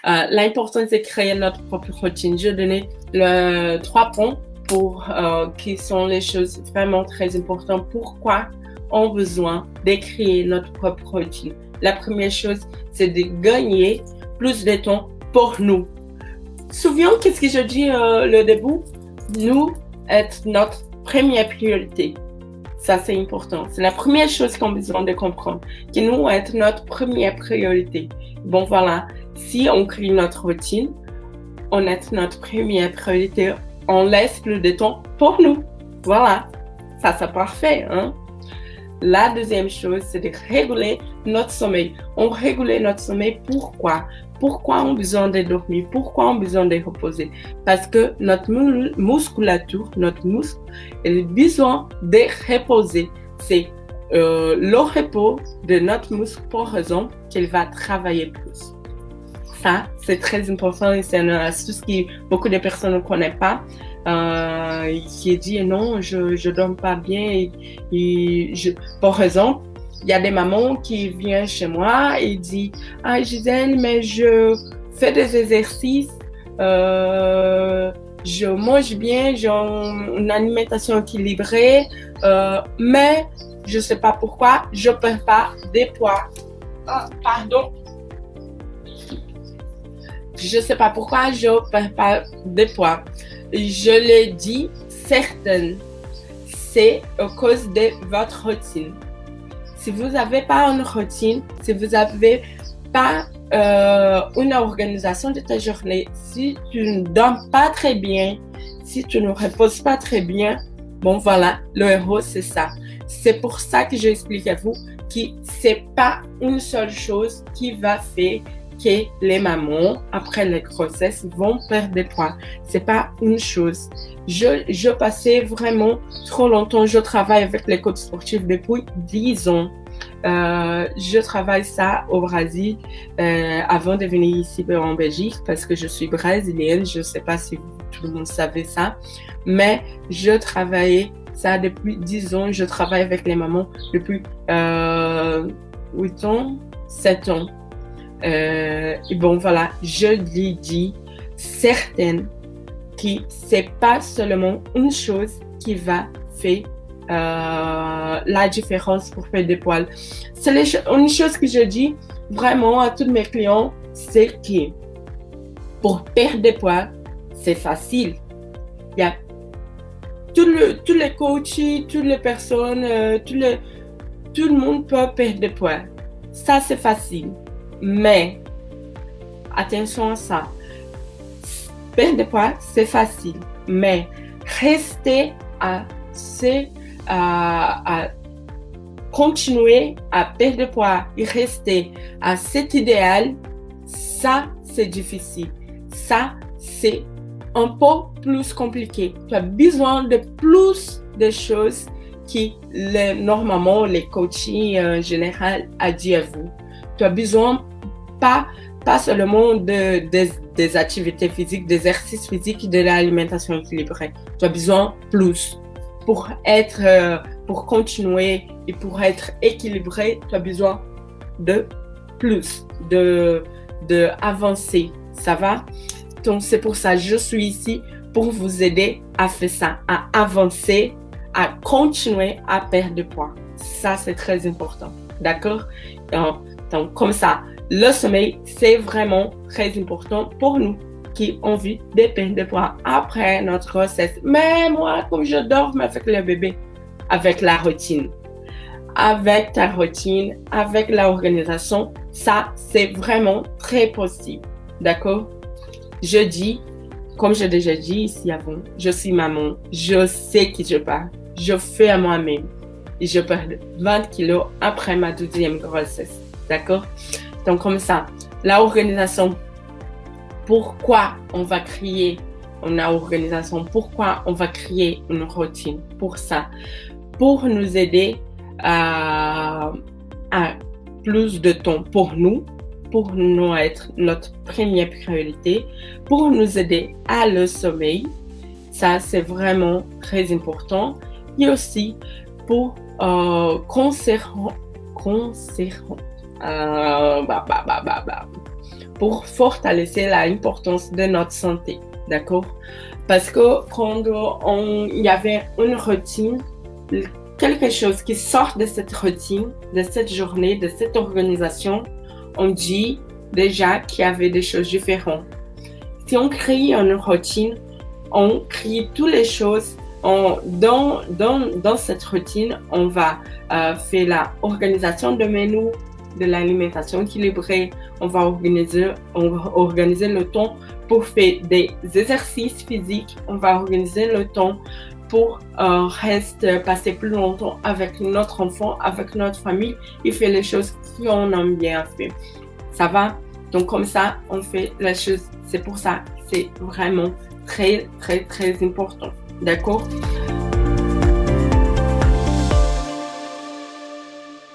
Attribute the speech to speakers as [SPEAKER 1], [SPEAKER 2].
[SPEAKER 1] L'important, c'est de créer notre propre routine. Je vais donner 3 points qui sont les choses vraiment très importantes. Pourquoi on a besoin de créer notre propre routine? La première chose, c'est de gagner plus de temps pour nous. Souviens qu'est-ce que je dis le début? Nous, être notre première priorité. Ça, c'est important. C'est la première chose qu'on a besoin de comprendre. Que nous, être notre première priorité. Bon, voilà. Si on crée notre routine, on est notre première priorité. On laisse plus de temps pour nous. Voilà. Ça, c'est parfait, hein? La deuxième chose, c'est de réguler notre sommeil. On régule notre sommeil. Pourquoi? Pourquoi on a besoin de dormir? Pourquoi on a besoin de reposer? Parce que notre musculature, notre muscle, il a besoin de reposer. C'est le repos de notre muscle, par exemple, qu'il va travailler plus. Ça, c'est très important et c'est une astuce que beaucoup de personnes ne connaissent pas. Qui dit non, je dors pas bien. Par exemple, il y a des mamans qui viennent chez moi et disent ah Gisèle, mais je fais des exercices, je mange bien, j'ai une alimentation équilibrée, mais je sais pas pourquoi je perds pas des poids. Pardon. Je sais pas pourquoi je perds pas de poids. Je le dis certaine, c'est à cause de votre routine. Si vous n'avez pas une routine, si vous n'avez pas une organisation de ta journée, si tu ne dors pas très bien, si tu ne reposes pas très bien, bon voilà, le héros c'est ça. C'est pour ça que j'explique à vous que c'est pas une seule chose qui va faire que les mamans, après la grossesse, vont perdre des poids. C'est pas une chose. Je passais vraiment trop longtemps, je travaille avec les coachs sportifs depuis 10 ans. Je travaille ça au Brésil avant de venir ici en Belgique parce que je suis brésilienne. Je sais pas si tout le monde savait ça, mais je travaillais ça depuis 10 ans. Je travaille avec les mamans depuis 8 ans, 7 ans. Et bon voilà, je lui dis certaine que c'est pas seulement une chose qui va faire la différence pour faire des poils. C'est une chose que je dis vraiment à tous mes clients, c'est que pour perdre des poids, c'est facile. Il y a tous les coachs, toutes les personnes, tout le monde peut perdre des poids. Ça, c'est facile. Mais, attention à ça. Perdre des poids, c'est facile. Mais, rester à continuer à perdre des poids et rester à cet idéal, ça, c'est difficile. Ça, c'est un peu plus compliqué. Tu as besoin de plus de choses que normalement les coachings en général a dit à vous. Tu as besoin pas seulement des activités physiques, des exercices physiques et de l'alimentation équilibrée. Tu as besoin plus. Pour continuer et pour être équilibré, tu as besoin de plus, de avancer. Ça va? Donc, c'est pour ça que je suis ici pour vous aider à faire ça, à avancer, à continuer à perdre de poids. Ça, c'est très important. D'accord? Donc, comme ça, le sommeil, c'est vraiment très important pour nous qui ont envie de perdre de poids après notre grossesse. Mais moi, comme je dors avec le bébé, avec la routine, avec ta routine, avec l'organisation, ça, c'est vraiment très possible. D'accord? Je dis, comme j'ai déjà dit ici avant, je suis maman, je sais qui je parle, je fais à moi-même et je perds 20 kilos après ma 12e grossesse. D'accord? Donc, comme ça, l'organisation, pourquoi on va créer une organisation, pourquoi on va créer une routine pour ça, pour nous aider à plus de temps pour nous être notre première priorité, pour nous aider à le sommeil. Ça, c'est vraiment très important. Et aussi pour pour fortalecer l'importance de notre santé, d'accord? Parce que quand il y avait une routine, quelque chose qui sort de cette routine, de cette journée, de cette organisation, on dit déjà qu'il y avait des choses différentes. Si on crée une routine, on crée toutes les choses. Dans cette routine, on va faire l'organisation de menus, de l'alimentation équilibrée. On va organiser le temps pour faire des exercices physiques. On va organiser le temps pour passer plus longtemps avec notre enfant, avec notre famille et faire les choses qu'on aime bien faire. Ça va? Donc comme ça, on fait les choses. C'est pour ça, c'est vraiment très, très, très important. D'accord?